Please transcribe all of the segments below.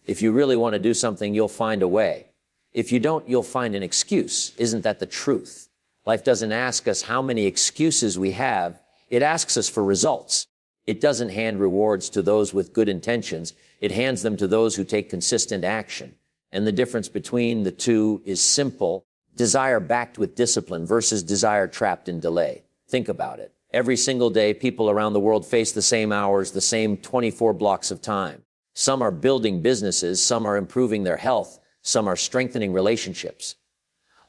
If you really want to do something, you'll find a way. If you don't, you'll find an excuse. Isn't that the truth? Life doesn't ask us how many excuses we have. It asks us for results. It doesn't hand rewards to those with good intentions. It hands them to those who take consistent action. And the difference between the two is simple. Desire backed with discipline versus desire trapped in delay. Think about it. Every single day, people around the world face the same hours, the same 24 blocks of time. Some are building businesses, some are improving their health, some are strengthening relationships.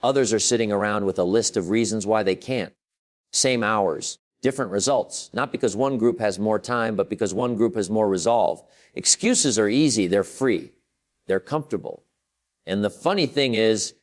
Others are sitting around with a list of reasons why they can't. Same hours, different results, not because one group has more time, but because one group has more resolve. Excuses are easy, they're free, they're comfortable. And the funny thing is,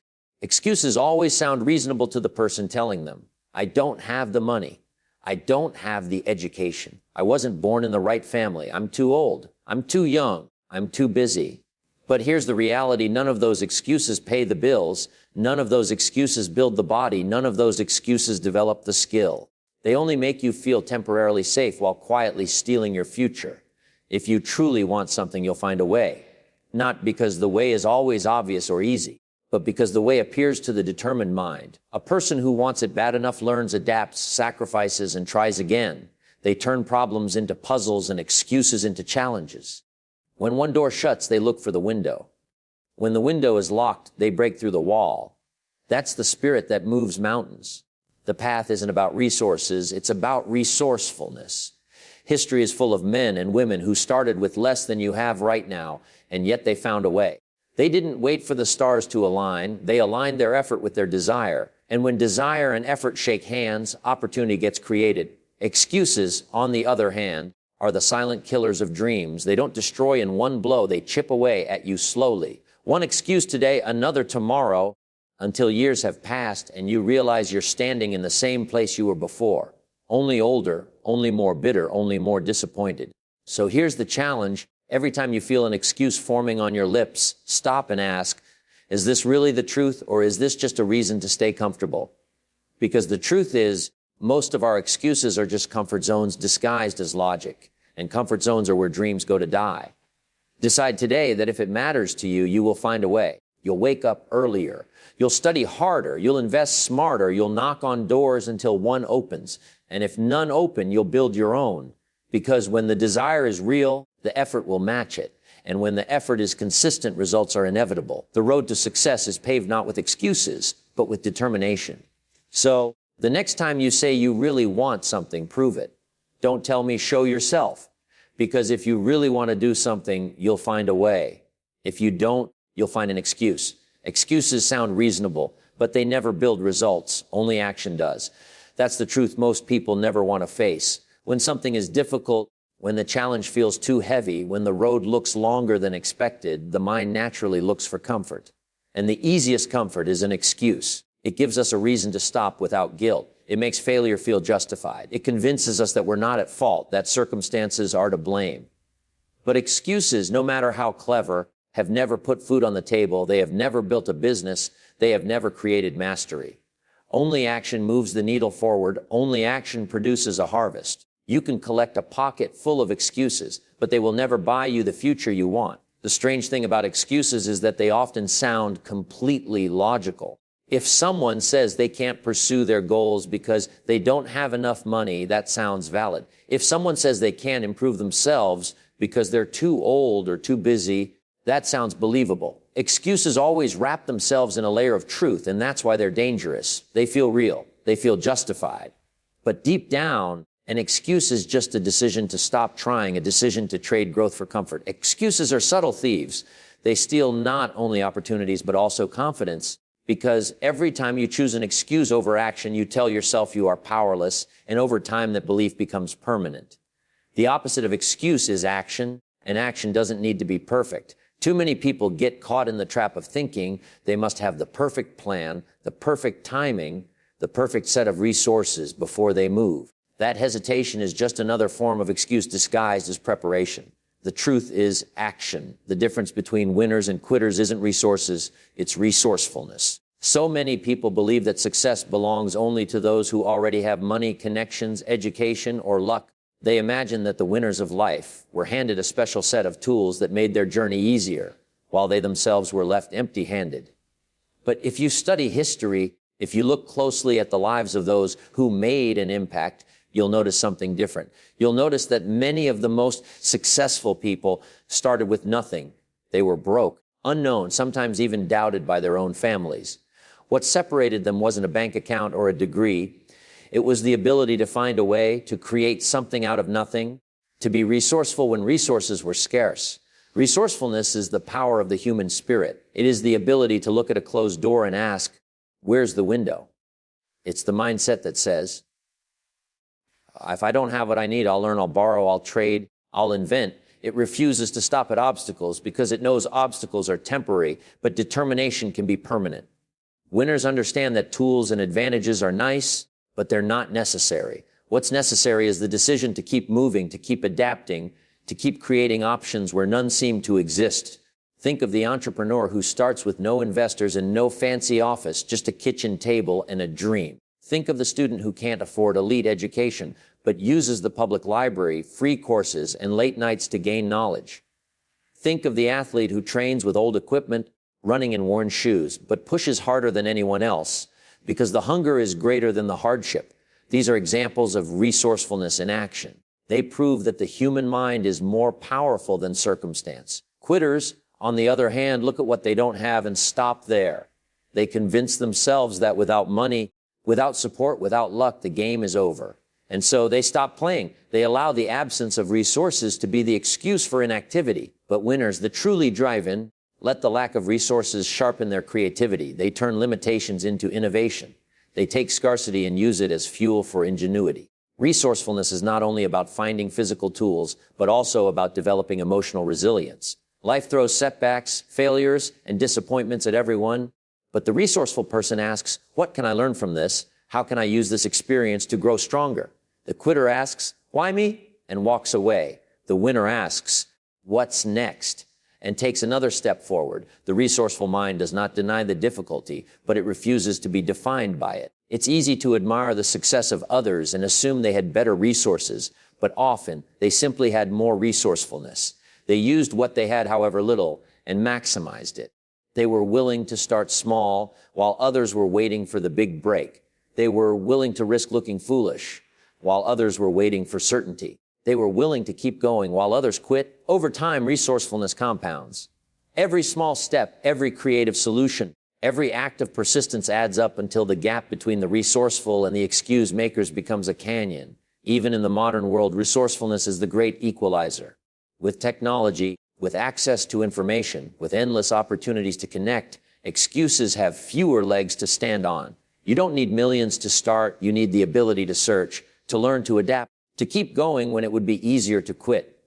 excuses always sound reasonable to the person telling them. I don't have the money. I don't have the education. I wasn't born in the right family. I'm too old. I'm too young. I'm too busy. But here's the reality. None of those excuses pay the bills. None of those excuses build the body. None of those excuses develop the skill. They only make you feel temporarily safe while quietly stealing your future. If you truly want something, you'll find a way. Not because the way is always obvious or easy, but because the way appears to the determined mind. A person who wants it bad enough learns, adapts, sacrifices, and tries again. They turn problems into puzzles and excuses into challenges. When one door shuts, they look for the window. When the window is locked, they break through the wall. That's the spirit that moves mountains. The path isn't about resources, it's about resourcefulness. History is full of men and women who started with less than you have right now, and yet they found a way. They didn't wait for the stars to align. They aligned their effort with their desire. And when desire and effort shake hands, opportunity gets created. Excuses, on the other hand, are the silent killers of dreams. They don't destroy in one blow. They chip away at you slowly. One excuse today, another tomorrow, until years have passed and you realize you're standing in the same place you were before. Only older, only more bitter, only more disappointed. So here's the challenge. Every time you feel an excuse forming on your lips, stop and ask, is this really the truth, or is this just a reason to stay comfortable? Because the truth is, most of our excuses are just comfort zones disguised as logic, and comfort zones are where dreams go to die. Decide today that if it matters to you, you will find a way. You'll wake up earlier. You'll study harder. You'll invest smarter. You'll knock on doors until one opens. And if none open, you'll build your own. Because when the desire is real, the effort will match it. And when the effort is consistent, results are inevitable. The road to success is paved not with excuses, but with determination. So, the next time you say you really want something, prove it. Don't tell me, show yourself. Because if you really want to do something, you'll find a way. If you don't, you'll find an excuse. Excuses sound reasonable, but they never build results. Only action does. That's the truth most people never want to face. When something is difficult, when the challenge feels too heavy, when the road looks longer than expected, the mind naturally looks for comfort. And the easiest comfort is an excuse. It gives us a reason to stop without guilt. It makes failure feel justified. It convinces us that we're not at fault, that circumstances are to blame. But excuses, no matter how clever, have never put food on the table. They have never built a business. They have never created mastery. Only action moves the needle forward. Only action produces a harvest. You can collect a pocket full of excuses, but they will never buy you the future you want. The strange thing about excuses is that they often sound completely logical. If someone says they can't pursue their goals because they don't have enough money, that sounds valid. If someone says they can't improve themselves because they're too old or too busy, that sounds believable. Excuses always wrap themselves in a layer of truth, and that's why they're dangerous. They feel real. They feel justified. But deep down, an excuse is just a decision to stop trying, a decision to trade growth for comfort. Excuses are subtle thieves. They steal not only opportunities, but also confidence, because every time you choose an excuse over action, you tell yourself you are powerless, and over time that belief becomes permanent. The opposite of excuse is action, and action doesn't need to be perfect. Too many people get caught in the trap of thinking they must have the perfect plan, the perfect timing, the perfect set of resources before they move. That hesitation is just another form of excuse disguised as preparation. The truth is action. The difference between winners and quitters isn't resources, it's resourcefulness. So many people believe that success belongs only to those who already have money, connections, education, or luck. They imagine that the winners of life were handed a special set of tools that made their journey easier. while they themselves were left empty-handed. But if you study history, if you look closely at the lives of those who made an impact, you'll notice something different. You'll notice that many of the most successful people started with nothing. They were broke, unknown, sometimes even doubted by their own families. What separated them wasn't a bank account or a degree. It was the ability to find a way to create something out of nothing, to be resourceful when resources were scarce. Resourcefulness is the power of the human spirit. It is the ability to look at a closed door and ask, where's the window? It's the mindset that says, if I don't have what I need, I'll learn, I'll borrow, I'll trade, I'll invent. It refuses to stop at obstacles because it knows obstacles are temporary, but determination can be permanent. Winners understand that tools and advantages are nice, but they're not necessary. What's necessary is the decision to keep moving, to keep adapting, to keep creating options where none seem to exist. Think of the entrepreneur who starts with no investors and no fancy office, just a kitchen table and a dream. Think of the student who can't afford elite education, but uses the public library, free courses, and late nights to gain knowledge. Think of the athlete who trains with old equipment, running in worn shoes, but pushes harder than anyone else because the hunger is greater than the hardship. These are examples of resourcefulness in action. They prove that the human mind is more powerful than circumstance. Quitters, on the other hand, look at what they don't have and stop there. They convince themselves that without money, without support, without luck, the game is over. And so they stop playing. They allow the absence of resources to be the excuse for inactivity. But winners, the truly drive-in, let the lack of resources sharpen their creativity. They turn limitations into innovation. They take scarcity and use it as fuel for ingenuity. Resourcefulness is not only about finding physical tools, but also about developing emotional resilience. Life throws setbacks, failures, and disappointments at everyone. But the resourceful person asks, what can I learn from this? How can I use this experience to grow stronger? The quitter asks, why me? And walks away. The winner asks, what's next? And takes another step forward. The resourceful mind does not deny the difficulty, but it refuses to be defined by it. It's easy to admire the success of others and assume they had better resources, but often they simply had more resourcefulness. They used what they had, however little, and maximized it. They were willing to start small while others were waiting for the big break. They were willing to risk looking foolish while others were waiting for certainty. They were willing to keep going while others quit. Over time, resourcefulness compounds. Every small step, every creative solution, every act of persistence adds up until the gap between the resourceful and the excuse makers becomes a canyon. Even in the modern world, resourcefulness is the great equalizer. With technology, with access to information, with endless opportunities to connect, excuses have fewer legs to stand on. You don't need millions to start. You need the ability to search, to learn, to adapt, to keep going when it would be easier to quit.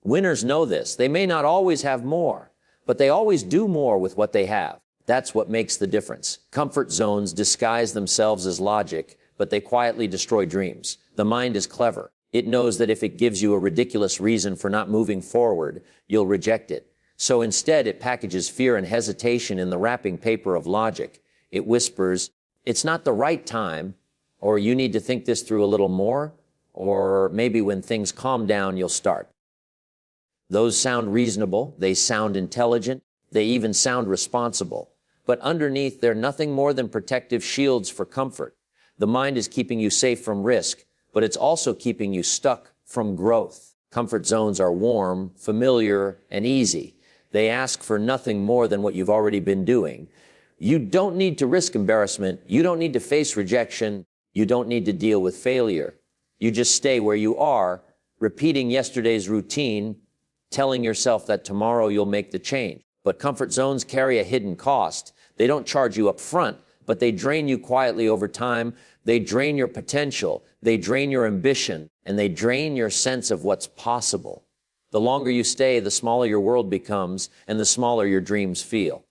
Winners know this. They may not always have more, but they always do more with what they have. That's what makes the difference. Comfort zones disguise themselves as logic, but they quietly destroy dreams. The mind is clever. It knows that if it gives you a ridiculous reason for not moving forward, you'll reject it. So instead, it packages fear and hesitation in the wrapping paper of logic. It whispers, it's not the right time, or you need to think this through a little more, or maybe when things calm down, you'll start. Those sound reasonable, they sound intelligent, they even sound responsible. But underneath, they're nothing more than protective shields for comfort. The mind is keeping you safe from risk, but it's also keeping you stuck from growth. Comfort zones are warm, familiar, and easy. They ask for nothing more than what you've already been doing. You don't need to risk embarrassment. You don't need to face rejection. You don't need to deal with failure. You just stay where you are, repeating yesterday's routine, telling yourself that tomorrow you'll make the change. But comfort zones carry a hidden cost. They don't charge you up front, but they drain you quietly over time. They drain your potential. They drain your ambition, and they drain your sense of what's possible. The longer you stay, the smaller your world becomes, and the smaller your dreams feel.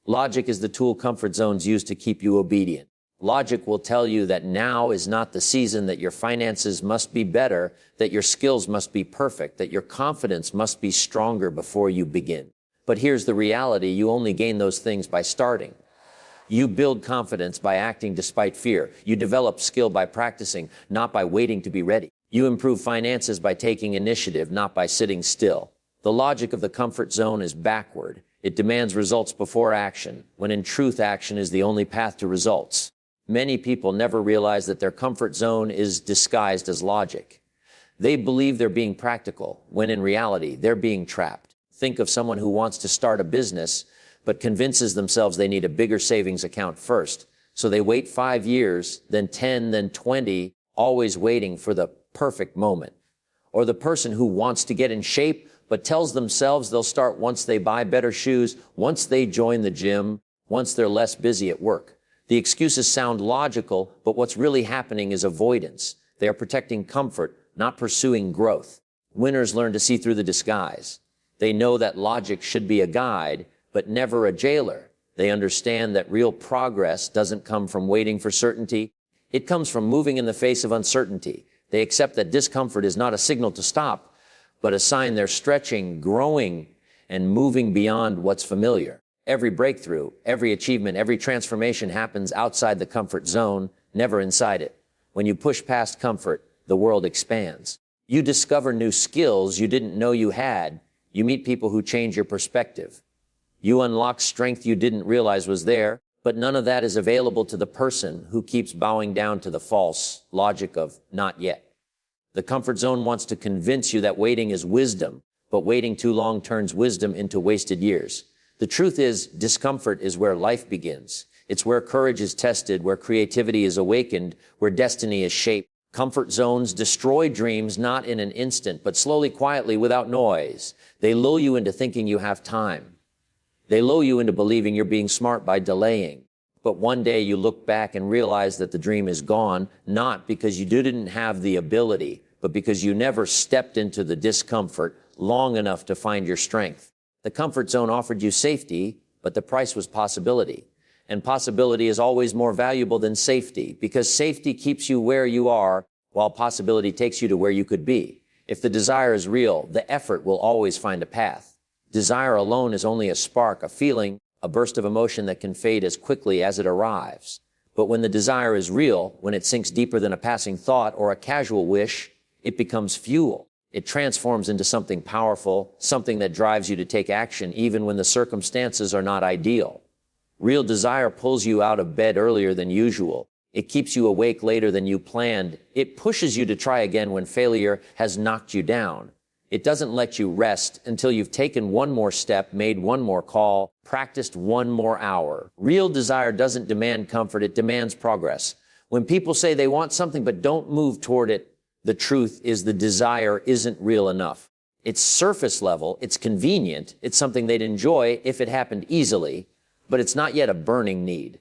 Logic is the tool comfort zones use to keep you obedient. Logic will tell you that now is not the season, that your finances must be better, that your skills must be perfect, that your confidence must be stronger before you begin. But here's the reality. You only gain those things by starting. You build confidence by acting despite fear. You develop skill by practicing, not by waiting to be ready. You improve finances by taking initiative, not by sitting still. The logic of the comfort zone is backward. It demands results before action, when in truth action is the only path to results. Many people never realize that their comfort zone is disguised as logic. They believe they're being practical, when in reality, they're being trapped. Think of someone who wants to start a business, but convinces themselves they need a bigger savings account first. So they wait 5 years, then 10, then 20, always waiting for the perfect moment. Or the person who wants to get in shape, but tells themselves they'll start once they buy better shoes, once they join the gym, once they're less busy at work. The excuses sound logical, but what's really happening is avoidance. They are protecting comfort, not pursuing growth. Winners learn to see through the disguise. They know that logic should be a guide, but never a jailer. They understand that real progress doesn't come from waiting for certainty. It comes from moving in the face of uncertainty. They accept that discomfort is not a signal to stop, but a sign they're stretching, growing, and moving beyond what's familiar. Every breakthrough, every achievement, every transformation happens outside the comfort zone, never inside it. When you push past comfort, the world expands. You discover new skills you didn't know you had. You meet people who change your perspective. You unlock strength you didn't realize was there, but none of that is available to the person who keeps bowing down to the false logic of not yet. The comfort zone wants to convince you that waiting is wisdom, but waiting too long turns wisdom into wasted years. The truth is, discomfort is where life begins. It's where courage is tested, where creativity is awakened, where destiny is shaped. Comfort zones destroy dreams not in an instant, but slowly, quietly, without noise. They lull you into thinking you have time. They lull you into believing you're being smart by delaying. But one day you look back and realize that the dream is gone, not because you didn't have the ability, but because you never stepped into the discomfort long enough to find your strength. The comfort zone offered you safety, but the price was possibility. And possibility is always more valuable than safety, because safety keeps you where you are, while possibility takes you to where you could be. If the desire is real, the effort will always find a path. Desire alone is only a spark, a feeling, a burst of emotion that can fade as quickly as it arrives. But when the desire is real, when it sinks deeper than a passing thought or a casual wish, it becomes fuel. It transforms into something powerful, something that drives you to take action even when the circumstances are not ideal. Real desire pulls you out of bed earlier than usual. It keeps you awake later than you planned. It pushes you to try again when failure has knocked you down. It doesn't let you rest until you've taken one more step, made one more call, practiced one more hour. Real desire doesn't demand comfort, it demands progress. When people say they want something but don't move toward it, the truth is the desire isn't real enough. It's surface level, it's convenient, it's something they'd enjoy if it happened easily, but it's not yet a burning need.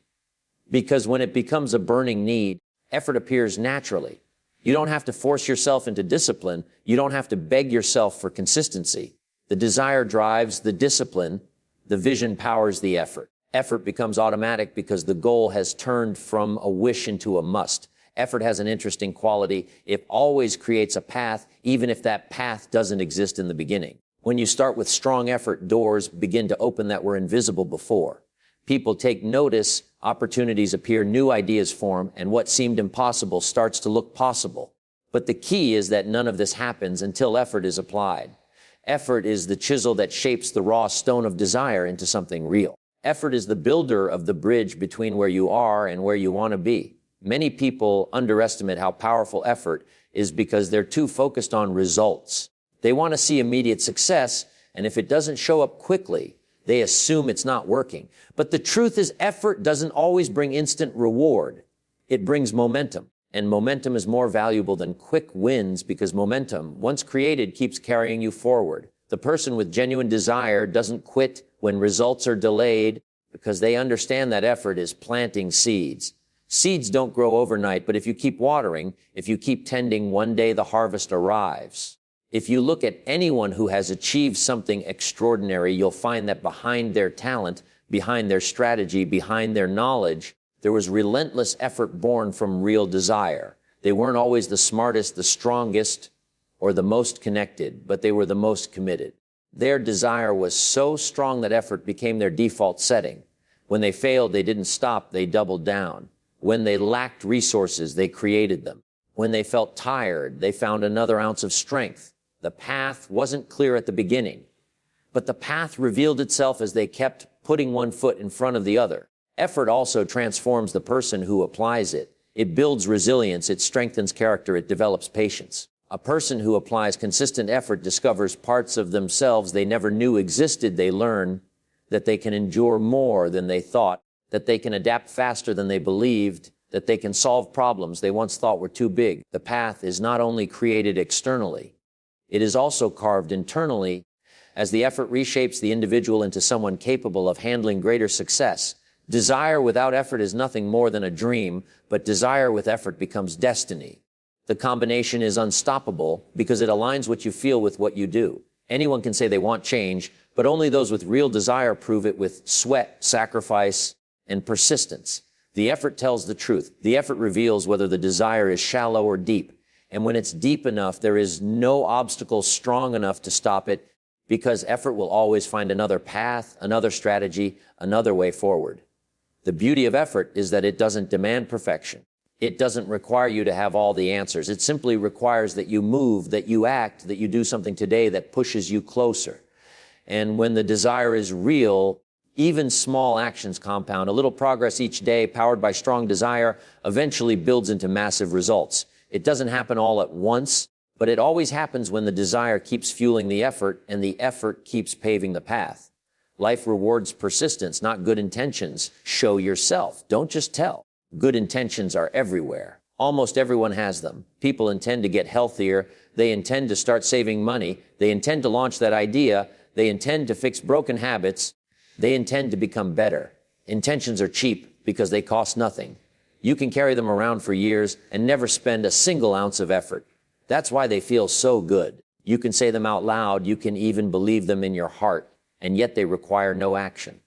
Because when it becomes a burning need, effort appears naturally. You don't have to force yourself into discipline. You don't have to beg yourself for consistency. The desire drives the discipline. The vision powers the effort. Effort becomes automatic because the goal has turned from a wish into a must. Effort has an interesting quality. It always creates a path, even if that path doesn't exist in the beginning. When you start with strong effort, doors begin to open that were invisible before. People take notice, opportunities appear, new ideas form, and what seemed impossible starts to look possible. But the key is that none of this happens until effort is applied. Effort is the chisel that shapes the raw stone of desire into something real. Effort is the builder of the bridge between where you are and where you want to be. Many people underestimate how powerful effort is because they're too focused on results. They want to see immediate success, and if it doesn't show up quickly, they assume it's not working. But the truth is, effort doesn't always bring instant reward. It brings momentum. And momentum is more valuable than quick wins because momentum, once created, keeps carrying you forward. The person with genuine desire doesn't quit when results are delayed because they understand that effort is planting seeds. Seeds don't grow overnight, but if you keep watering, if you keep tending, one day the harvest arrives. If you look at anyone who has achieved something extraordinary, you'll find that behind their talent, behind their strategy, behind their knowledge, there was relentless effort born from real desire. They weren't always the smartest, the strongest, or the most connected, but they were the most committed. Their desire was so strong that effort became their default setting. When they failed, they didn't stop, they doubled down. When they lacked resources, they created them. When they felt tired, they found another ounce of strength. The path wasn't clear at the beginning, but the path revealed itself as they kept putting one foot in front of the other. Effort also transforms the person who applies it. It builds resilience, it strengthens character, it develops patience. A person who applies consistent effort discovers parts of themselves they never knew existed. They learn that they can endure more than they thought, that they can adapt faster than they believed, that they can solve problems they once thought were too big. The path is not only created externally, it is also carved internally as the effort reshapes the individual into someone capable of handling greater success. Desire without effort is nothing more than a dream, but desire with effort becomes destiny. The combination is unstoppable because it aligns what you feel with what you do. Anyone can say they want change, but only those with real desire prove it with sweat, sacrifice, and persistence. The effort tells the truth. The effort reveals whether the desire is shallow or deep. And when it's deep enough, there is no obstacle strong enough to stop it, because effort will always find another path, another strategy, another way forward. The beauty of effort is that it doesn't demand perfection. It doesn't require you to have all the answers. It simply requires that you move, that you act, that you do something today that pushes you closer. And when the desire is real, even small actions compound. A little progress each day, powered by strong desire, eventually builds into massive results. It doesn't happen all at once, but it always happens when the desire keeps fueling the effort and the effort keeps paving the path. Life rewards persistence, not good intentions. Show yourself. Don't just tell. Good intentions are everywhere. Almost everyone has them. People intend to get healthier. They intend to start saving money. They intend to launch that idea. They intend to fix broken habits. They intend to become better. Intentions are cheap because they cost nothing. You can carry them around for years and never spend a single ounce of effort. That's why they feel so good. You can say them out loud. You can even believe them in your heart, and yet they require no action.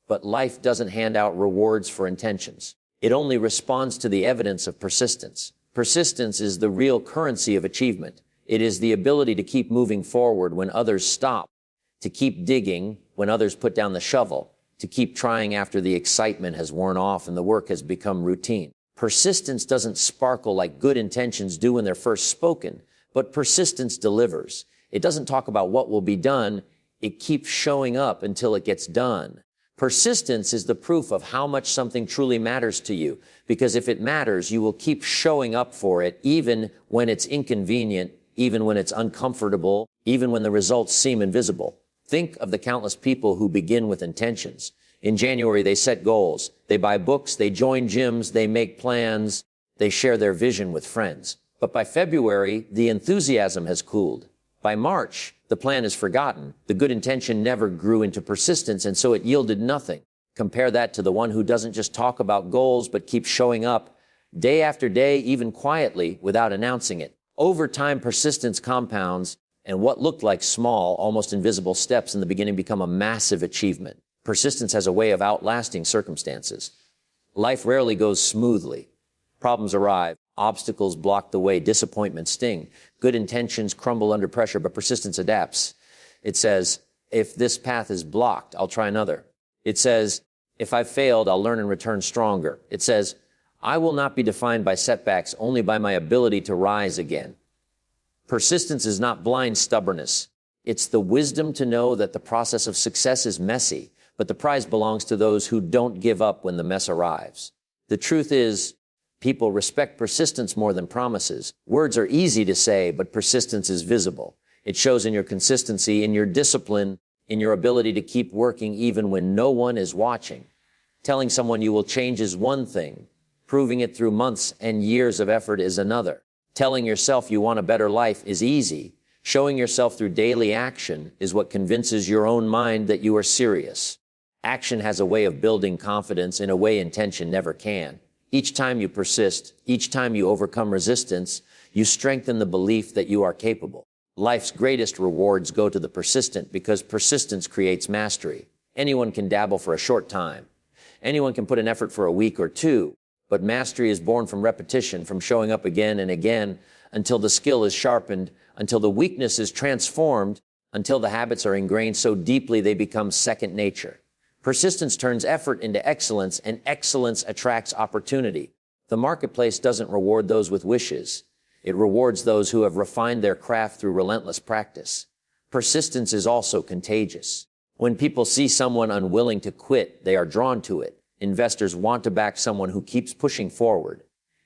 But life doesn't hand out rewards for intentions. It only responds to the evidence of persistence. Persistence is the real currency of achievement. It is the ability to keep moving forward when others stop, to keep digging when others put down the shovel, to keep trying after the excitement has worn off and the work has become routine. Persistence doesn't sparkle like good intentions do when they're first spoken, but persistence delivers. It doesn't talk about what will be done. It keeps showing up until it gets done. Persistence is the proof of how much something truly matters to you, because if it matters, you will keep showing up for it, even when it's inconvenient, even when it's uncomfortable, even when the results seem invisible. Think of the countless people who begin with intentions. In January, they set goals. They buy books, they join gyms, they make plans, they share their vision with friends. But by February, the enthusiasm has cooled. By March, the plan is forgotten. The good intention never grew into persistence, and so it yielded nothing. Compare that to the one who doesn't just talk about goals, but keeps showing up day after day, even quietly, without announcing it. Over time, persistence compounds, and what looked like small, almost invisible steps in the beginning become a massive achievement. Persistence has a way of outlasting circumstances. Life rarely goes smoothly. Problems arrive. Obstacles block the way. Disappointments sting. Good intentions crumble under pressure, but persistence adapts. It says, if this path is blocked, I'll try another. It says, if I've failed, I'll learn and return stronger. It says, I will not be defined by setbacks, only by my ability to rise again. Persistence is not blind stubbornness. It's the wisdom to know that the process of success is messy, but the prize belongs to those who don't give up when the mess arrives. The truth is, people respect persistence more than promises. Words are easy to say, but persistence is visible. It shows in your consistency, in your discipline, in your ability to keep working even when no one is watching. Telling someone you will change is one thing. Proving it through months and years of effort is another. Telling yourself you want a better life is easy. Showing yourself through daily action is what convinces your own mind that you are serious. Action has a way of building confidence in a way intention never can. Each time you persist, each time you overcome resistance, you strengthen the belief that you are capable. Life's greatest rewards go to the persistent because persistence creates mastery. Anyone can dabble for a short time. Anyone can put in effort for a week or two, but mastery is born from repetition, from showing up again and again until the skill is sharpened, until the weakness is transformed, until the habits are ingrained so deeply they become second nature. Persistence turns effort into excellence, and excellence attracts opportunity. The marketplace doesn't reward those with wishes. It rewards those who have refined their craft through relentless practice. Persistence is also contagious. When people see someone unwilling to quit, they are drawn to it. Investors want to back someone who keeps pushing forward.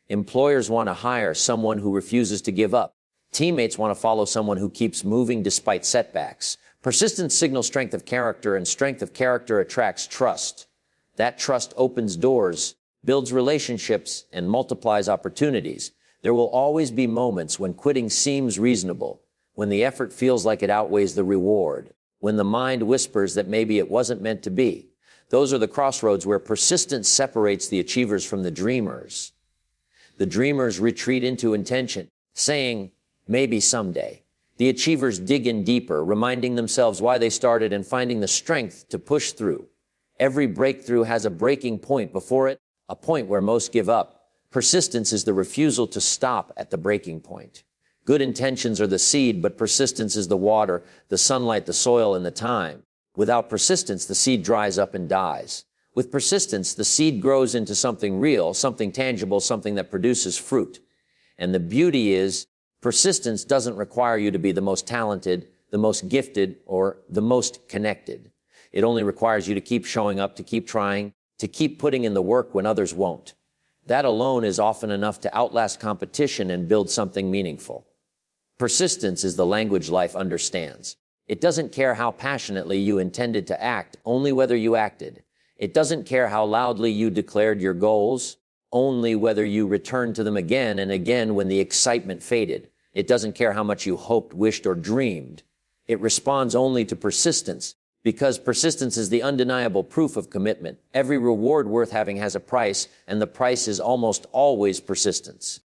Employers want to hire someone who refuses to give up. Teammates want to follow someone who keeps moving despite setbacks. Persistence signals strength of character, and strength of character attracts trust. That trust opens doors, builds relationships, and multiplies opportunities. There will always be moments when quitting seems reasonable, when the effort feels like it outweighs the reward, when the mind whispers that maybe it wasn't meant to be. Those are the crossroads where persistence separates the achievers from the dreamers. The dreamers retreat into intention, saying, maybe someday. The achievers dig in deeper, reminding themselves why they started and finding the strength to push through. Every breakthrough has a breaking point before it, a point where most give up. Persistence is the refusal to stop at the breaking point. Good intentions are the seed, but persistence is the water, the sunlight, the soil, and the time. Without persistence, the seed dries up and dies. With persistence, the seed grows into something real, something tangible, something that produces fruit. And the beauty is, persistence doesn't require you to be the most talented, the most gifted, or the most connected. It only requires you to keep showing up, to keep trying, to keep putting in the work when others won't. That alone is often enough to outlast competition and build something meaningful. Persistence is the language life understands. It doesn't care how passionately you intended to act, only whether you acted. It doesn't care how loudly you declared your goals, only whether you returned to them again and again when the excitement faded. It doesn't care how much you hoped, wished, or dreamed. It responds only to persistence, because persistence is the undeniable proof of commitment. Every reward worth having has a price, and the price is almost always persistence.